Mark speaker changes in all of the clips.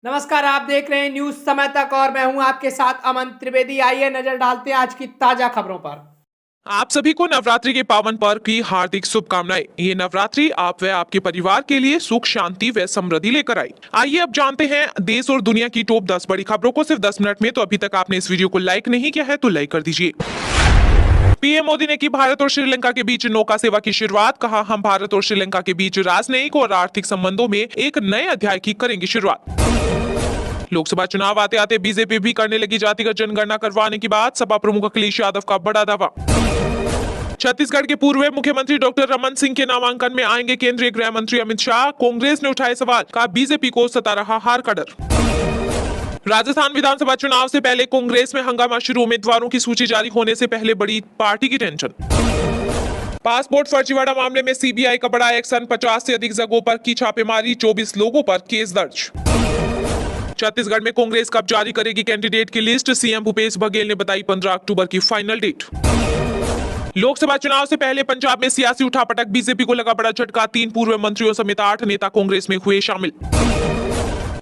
Speaker 1: नमस्कार, आप देख रहे हैं न्यूज समय तक और मैं हूं आपके साथ अमन त्रिवेदी। आइए नजर डालते हैं आज की ताजा खबरों पर।
Speaker 2: आप सभी को नवरात्रि के पावन पर्व की हार्दिक शुभकामनाएं। ये नवरात्रि आप व आपके परिवार के लिए सुख, शांति व समृद्धि लेकर आई। आइए अब जानते हैं देश और दुनिया की टॉप 10 बड़ी खबरों को सिर्फ 10 मिनट में। तो अभी तक आपने इस वीडियो को लाइक नहीं किया है तो लाइक कर दीजिए। पीएम मोदी ने की भारत और श्रीलंका के बीच नौका सेवा की शुरुआत। कहा, हम भारत और श्रीलंका के बीच राजनयिक और आर्थिक संबंधों में एक नए अध्याय की करेंगे शुरुआत। लोकसभा चुनाव आते आते बीजेपी भी करने लगी जातिगत जनगणना करवाने की बात। सपा प्रमुख अखिलेश यादव का बड़ा दावा। छत्तीसगढ़ के पूर्व मुख्यमंत्री डॉक्टर रमन सिंह के नामांकन में आएंगे केंद्रीय गृह मंत्री अमित शाह। कांग्रेस ने उठाए सवाल, कहा बीजेपी को सता रहा हार का डर। राजस्थान विधानसभा चुनाव से पहले कांग्रेस में हंगामा शुरू। उम्मीदवारों की सूची जारी होने से पहले बड़ी पार्टी की टेंशन। पासपोर्ट फर्जीवाड़ा मामले में सीबीआई का बड़ा एक्शन। 50 से अधिक जगहों पर की छापेमारी। 24 लोगों पर केस दर्ज। छत्तीसगढ़ में कांग्रेस कब जारी करेगी कैंडिडेट की लिस्ट। सीएम भूपेश बघेल ने बताई 15 अक्टूबर की फाइनल डेट। लोकसभा चुनाव से पहले पंजाब में सियासी उठापटक। बीजेपी को लगा बड़ा झटका। 3 पूर्व मंत्रियों समेत 8 नेता कांग्रेस में हुए शामिल।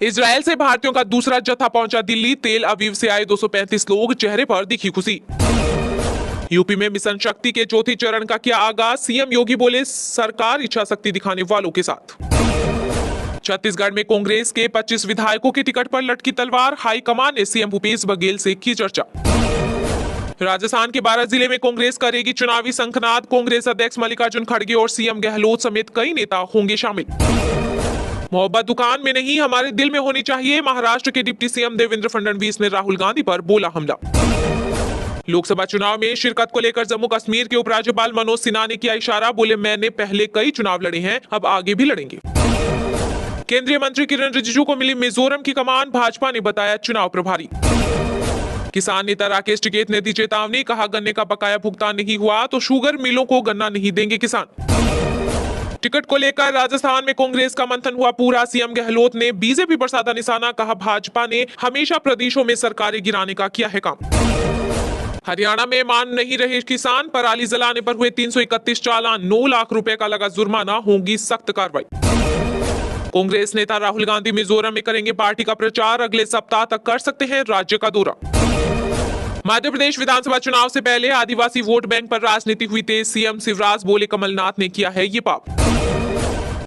Speaker 2: इजरायल से भारतीयों का दूसरा जत्था पहुंचा दिल्ली। तेल अवीव से आए 235 लोग, चेहरे पर दिखी खुशी। यूपी में मिशन शक्ति के चौथे चरण का किया आगाज। सीएम योगी बोले, सरकार इच्छा शक्ति दिखाने वालों के साथ। छत्तीसगढ़ में कांग्रेस के 25 विधायकों के टिकट पर लटकी तलवार। हाईकमान ने सीएम भूपेश बघेल से की चर्चा। राजस्थान के 12 जिले में कांग्रेस करेगी चुनावी शंखनाद। कांग्रेस अध्यक्ष मल्लिकार्जुन खड़गे और सीएम गहलोत समेत कई नेता होंगे शामिल। मोहब्बत दुकान में नहीं, हमारे दिल में होनी चाहिए। महाराष्ट्र के डिप्टी सीएम देवेंद्र फडणवीस ने राहुल गांधी पर बोला हमला। लोकसभा चुनाव में शिरकत को लेकर जम्मू कश्मीर के उपराज्यपाल मनोज सिन्हा ने किया इशारा। बोले, मैंने पहले कई चुनाव लड़े हैं, अब आगे भी लड़ेंगे। केंद्रीय मंत्री किरण रिजिजू को मिली मिजोरम की कमान। भाजपा ने बताया चुनाव प्रभारी। किसान नेता राकेश टिकैत ने दी चेतावनी। कहा, गन्ने का बकाया भुगतान नहीं हुआ तो शुगर मिलों को गन्ना नहीं देंगे किसान। टिकट को लेकर राजस्थान में कांग्रेस का मंथन हुआ पूरा। सीएम गहलोत ने बीजेपी पर साधा निशाना। कहा, भाजपा ने हमेशा प्रदेशों में सरकारें गिराने का किया है काम। हरियाणा में मान नहीं रहे किसान। पराली जलाने पर हुए 331 चालान। 9 लाख रुपए का लगा जुर्माना। होगी सख्त कार्रवाई। कांग्रेस नेता राहुल गांधी मिजोरम में करेंगे पार्टी का प्रचार। अगले सप्ताह तक कर सकते हैं राज्य का दौरा। मध्य प्रदेश विधानसभा चुनाव से पहले आदिवासी वोट बैंक पर राजनीति हुई तेज। सीएम शिवराज बोले, कमलनाथ ने किया है ये पाप।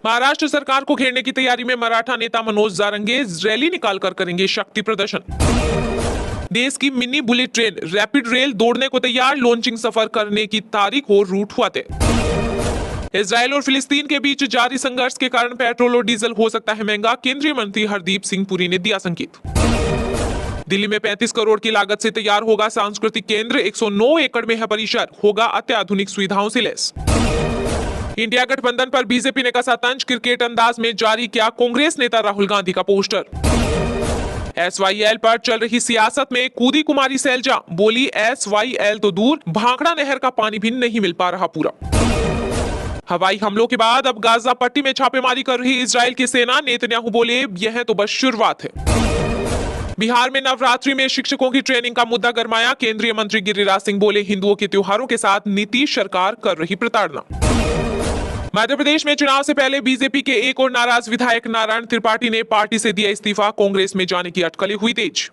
Speaker 2: महाराष्ट्र सरकार को घेरने की तैयारी में मराठा नेता मनोज जारंगे रैली निकालकर करेंगे शक्ति प्रदर्शन। देश की mini bullet train rapid rail दौड़ने को तैयार। लॉन्चिंग सफर करने की तारीख और रूट हुआ तय। इजरायल और फिलिस्तीन के बीच जारी संघर्ष के कारण पेट्रोल और डीजल हो सकता है महंगा। केंद्रीय मंत्री हरदीप सिंह पुरी ने दिया संकेत। दिल्ली में 35 करोड़ की लागत से तैयार होगा सांस्कृतिक केंद्र। 109 एकड़ में है परिसर। होगा अत्याधुनिक सुविधाओं से लैस। इंडिया गठबंधन पर बीजेपी ने कसा तंज। क्रिकेट अंदाज में जारी किया कांग्रेस नेता राहुल गांधी का पोस्टर। SYL पर चल रही सियासत में कूदी कुमारी सैलजा। बोली, SYL तो दूर, भाखड़ा नहर का पानी भी नहीं मिल पा रहा पूरा। हवाई हमलों के बाद अब गाजा पट्टी में छापेमारी कर रही इजराइल की सेना। नेतन्याहू बोले, यह तो बस शुरुआत है। बिहार में नवरात्रि में शिक्षकों की ट्रेनिंग का मुद्दा गरमाया। केंद्रीय मंत्री गिरिराज सिंह बोले, हिंदुओं के त्योहारों के साथ नीतीश सरकार कर रही प्रताड़ना। मध्य प्रदेश में चुनाव से पहले बीजेपी के एक और नाराज विधायक नारायण त्रिपाठी ने पार्टी से दिया इस्तीफा। कांग्रेस में जाने की अटकलें हुई तेज।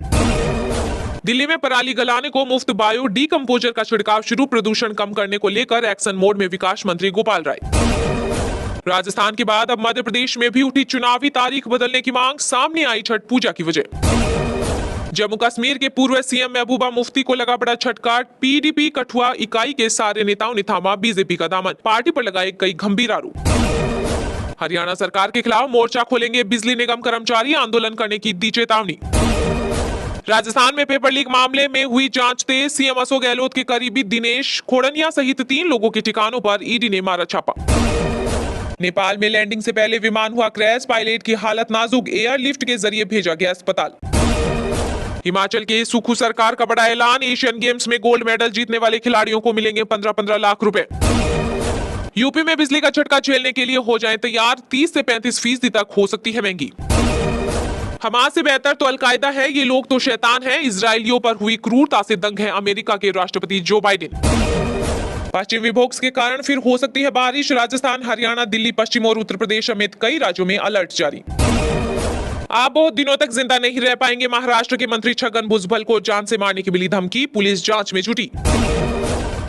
Speaker 2: दिल्ली में पराली गलाने को मुफ्त बायो डीकंपोजर का छिड़काव शुरू। प्रदूषण कम करने को लेकर एक्शन मोड में विकास मंत्री गोपाल राय। राजस्थान के बाद अब मध्य प्रदेश में भी उठी चुनावी तारीख बदलने की मांग। सामने आई छठ पूजा की वजह। जम्मू कश्मीर के पूर्व सीएम महबूबा मुफ्ती को लगा बड़ा झटका। पीडीपी कठुआ इकाई के सारे नेताओं ने थामा बीजेपी का दामन। पार्टी पर लगाए कई गंभीर आरोप। हरियाणा सरकार के खिलाफ मोर्चा खोलेंगे बिजली निगम कर्मचारी। आंदोलन करने की दी चेतावनी। राजस्थान में पेपर लीक मामले में हुई जांच तेज। सीएम अशोक गहलोत के करीबी दिनेश खोड़निया सहित 3 लोगों के ठिकानों पर ईडी ने मारा छापा। नेपाल में लैंडिंग से पहले विमान हुआ क्रैश। पायलट की हालत नाजुक। एयरलिफ्ट के जरिए भेजा गया अस्पताल। हिमाचल के सुखू सरकार का बड़ा ऐलान। एशियन गेम्स में गोल्ड मेडल जीतने वाले खिलाड़ियों को मिलेंगे 15-15 लाख रुपए। यूपी में बिजली का झटका झेलने के लिए हो जाएं तैयार। 30 से 35% तक हो सकती है महंगी। हमास से बेहतर तो अलकायदा है, ये लोग तो शैतान हैं। इजरायलियों पर हुई क्रूरता से दंग है अमेरिका के राष्ट्रपति जो बाइडेन। पश्चिम विभोग के कारण फिर हो सकती है बारिश। राजस्थान, हरियाणा, दिल्ली, पश्चिम और उत्तर प्रदेश समेत कई राज्यों में अलर्ट जारी। आप बहुत दिनों तक जिंदा नहीं रह पाएंगे। महाराष्ट्र के मंत्री छगन भुजबल को जान से मारने की मिली धमकी, पुलिस जांच में जुटी।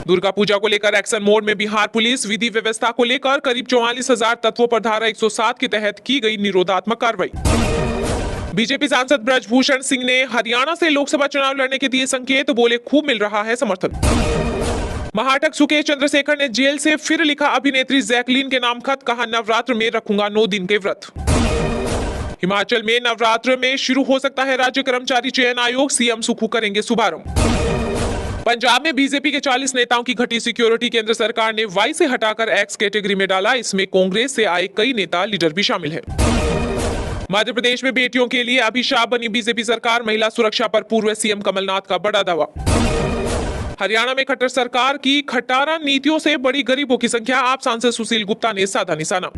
Speaker 2: दुर्गा पूजा को लेकर एक्शन मोड में बिहार पुलिस, विधि व्यवस्था को लेकर करीब 44,000 तत्वों पर धारा 107 के तहत की गई निरोधात्मक कार्रवाई। बीजेपी सांसद ब्रजभूषण सिंह ने हरियाणा से लोकसभा चुनाव लड़ने के दिए संकेत, बोले खूब मिल रहा है समर्थन। महाटक सुकेश चंद्रशेखर ने जेल से फिर लिखा अभिनेत्री जैकलीन के नाम खत, कहा नवरात्र में रखूंगा 9 दिन के व्रत। हिमाचल में नवरात्र में शुरू हो सकता है राज्य कर्मचारी चयन आयोग, सीएम सुक्खू करेंगे शुभारंभ। पंजाब में बीजेपी के 40 नेताओं की घटी सिक्योरिटी केंद्र सरकार ने वाई से हटाकर एक्स कैटेगरी में डाला, इसमें कांग्रेस से आए कई नेता लीडर भी शामिल हैं। मध्य प्रदेश में बेटियों के लिए अभिशाप बनी बीजेपी सरकार, महिला सुरक्षा पर पूर्व सीएम कमलनाथ का बड़ा दावा। हरियाणा में खट्टर सरकार की खटारा नीतियों से बड़ी गरीबों की संख्या, आप सांसद सुशील गुप्ता ने साधा निशाना।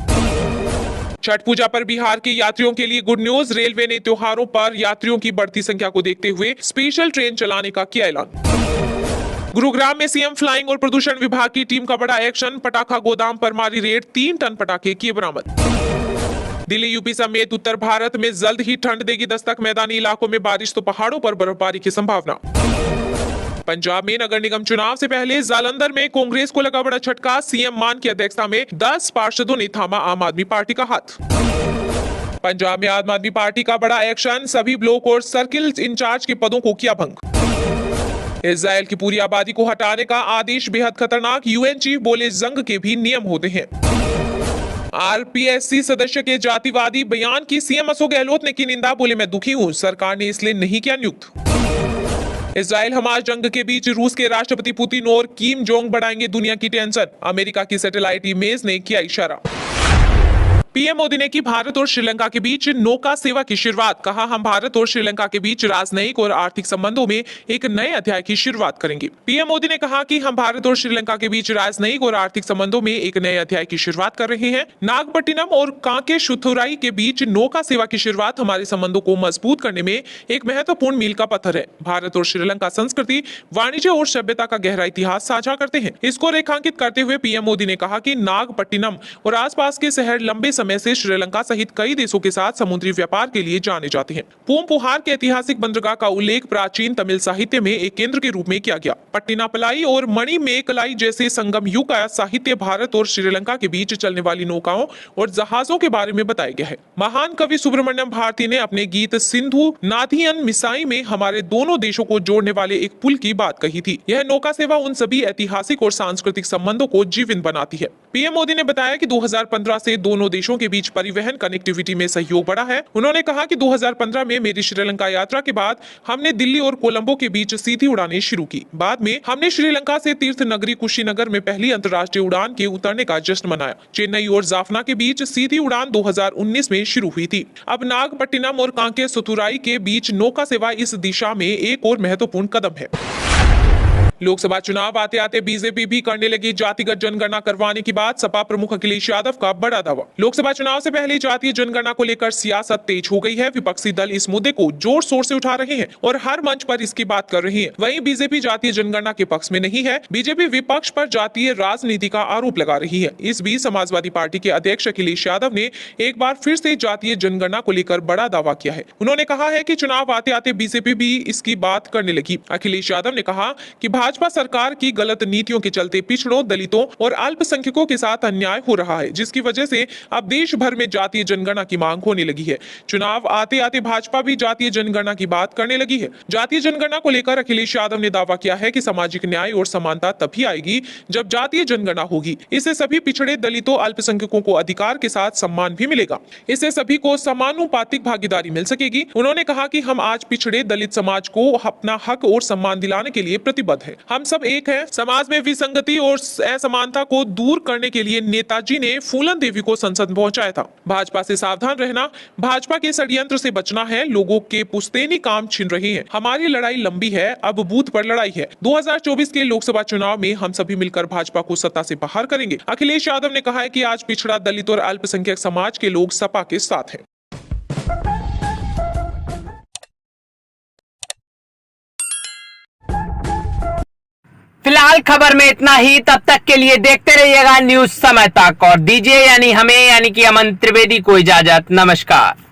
Speaker 2: छठ पूजा पर बिहार के यात्रियों के लिए गुड न्यूज, रेलवे ने त्योहारों पर यात्रियों की बढ़ती संख्या को देखते हुए स्पेशल ट्रेन चलाने का किया ऐलान। गुरुग्राम में सीएम फ्लाइंग और प्रदूषण विभाग की टीम का बड़ा एक्शन, पटाखा गोदाम पर मारी रेड, 3 टन पटाखे किए बरामद। दिल्ली यूपी समेत उत्तर भारत में जल्द ही ठंड देगी दस्तक, मैदानी इलाकों में बारिश तो पहाड़ों पर बर्फबारी की संभावना। पंजाब में नगर निगम चुनाव से पहले जालंधर में कांग्रेस को लगा बड़ा झटका, सीएम मान की अध्यक्षता में 10 पार्षदों ने थामा आम आदमी पार्टी का हाथ। पंजाब में आम आदमी पार्टी का बड़ा एक्शन, सभी ब्लॉक और सर्किल इंचार्ज के पदों को किया भंग। इजराइल की पूरी आबादी को हटाने का आदेश बेहद खतरनाक, यूएन चीफ बोले जंग के भी नियम होते हैं। आरपीएससी सदस्य के जातिवादी बयान की सीएम अशोक गहलोत ने की निंदा, बोले मैं दुखी हूं, सरकार ने इसलिए नहीं किया नियुक्त। इजराइल हमास जंग के बीच रूस के राष्ट्रपति पुतिन और किम जोंग बढ़ाएंगे दुनिया की टेंशन, अमेरिका की सैटेलाइट इमेज ने किया इशारा। पीएम मोदी ने की भारत और श्रीलंका के बीच नौका सेवा की शुरुआत, कहा हम भारत और श्रीलंका के बीच राजनयिक और आर्थिक संबंधों में एक नए अध्याय की शुरुआत करेंगे। पीएम मोदी ने कहा कि हम भारत और श्रीलंका के बीच राजनयिक और आर्थिक संबंधों में एक नए अध्याय की शुरुआत कर रहे हैं। नागपट्टिनम और कांके शुथुराई के बीच नौका सेवा की शुरुआत हमारे संबंधों को मजबूत करने में एक महत्वपूर्ण मील का पत्थर है। भारत और श्रीलंका संस्कृति, वाणिज्य और सभ्यता का गहरा इतिहास साझा करते हैं। इसको रेखांकित करते हुए पीएम मोदी ने कहा कि नागपट्टिनम और आसपास के शहर लंबे समय से श्रीलंका सहित कई देशों के साथ समुद्री व्यापार के लिए जाने जाते हैं। पूमपुहार के ऐतिहासिक बंदरगाह का उल्लेख प्राचीन तमिल साहित्य में एक केंद्र के रूप में किया गया। पट्टिनापलाई और मणिमेकलाई जैसे संगम युग का साहित्य भारत और श्रीलंका के बीच चलने वाली नौकाओं और जहाजों के बारे में बताया गया है। महान कवि सुब्रमण्यम भारती ने अपने गीत सिंधु नाथियन मिसाई में हमारे दोनों देशों को जोड़ने वाले एक पुल की बात कही थी। यह नौका सेवा उन सभी ऐतिहासिक और सांस्कृतिक संबंधों को जीवंत बनाती है। पीएम मोदी ने बताया कि 2015 से दोनों देशों के बीच परिवहन कनेक्टिविटी में सहयोग बढ़ा है। उन्होंने कहा कि 2015 में मेरी श्रीलंका यात्रा के बाद हमने दिल्ली और कोलंबो के बीच सीधी उड़ानें शुरू की। बाद में हमने श्रीलंका से तीर्थ नगरी कुशीनगर में पहली अंतर्राष्ट्रीय उड़ान के उतरने का जश्न मनाया। चेन्नई और जाफना के बीच सीधी उड़ान 2019 में शुरू हुई थी। अब नागपट्टिनम और कांके सुथुराई के बीच नौका सेवा इस दिशा में एक और महत्वपूर्ण कदम है। लोकसभा चुनाव आते आते बीजेपी भी करने लगी जातिगत जनगणना करवाने की बात, सपा प्रमुख अखिलेश यादव का बड़ा दावा। लोकसभा चुनाव से पहले जातीय जनगणना को लेकर सियासत तेज हो गई है। विपक्षी दल इस मुद्दे को जोर शोर से उठा रहे हैं और हर मंच पर इसकी बात कर रही है। वहीं बीजेपी जातीय जनगणना के पक्ष में नहीं है। बीजेपी विपक्ष पर जातीय राजनीति का आरोप लगा रही है। इस बीच समाजवादी पार्टी के अध्यक्ष अखिलेश यादव ने एक बार फिर से जातीय जनगणना को लेकर बड़ा दावा किया है। उन्होंने कहा है कि चुनाव आते आते बीजेपी भी इसकी बात करने लगी। अखिलेश यादव ने कहा कि भाजपा सरकार की गलत नीतियों के चलते पिछड़ों, दलितों और अल्पसंख्यकों के साथ अन्याय हो रहा है, जिसकी वजह से अब देश भर में जातीय जनगणना की मांग होने लगी है। चुनाव आते आते भाजपा भी जातीय जनगणना की बात करने लगी है। जातीय जनगणना को लेकर अखिलेश यादव ने दावा किया है कि सामाजिक न्याय और समानता तभी आएगी जब जातीय जनगणना होगी। इससे सभी पिछड़े, दलितों, अल्पसंख्यकों को अधिकार के साथ सम्मान भी मिलेगा। इससे सभी को समानुपातिक भागीदारी मिल सकेगी। उन्होंने कहा कि हम आज पिछड़े दलित समाज को अपना हक और सम्मान दिलाने के लिए प्रतिबद्ध हैं। हम सब एक है। समाज में विसंगति और असमानता को दूर करने के लिए नेताजी ने फूलन देवी को संसद पहुंचाया था। भाजपा से सावधान रहना, भाजपा के षड्यंत्र से बचना है। लोगों के पुश्तैनी काम छिन रहे हैं। हमारी लड़ाई लंबी है, अब बूथ पर लड़ाई है। 2024 के लोकसभा चुनाव में हम सभी मिलकर भाजपा को सत्ता से बाहर करेंगे। अखिलेश यादव ने कहा है कि आज पिछड़ा, दलित और अल्पसंख्यक समाज के लोग सपा के साथ हैं।
Speaker 1: फिलहाल खबर में इतना ही। तब तक के लिए देखते रहिएगा न्यूज समय तक और दीजिए यानी हमें यानी कि अमन त्रिवेदी को इजाजत। नमस्कार।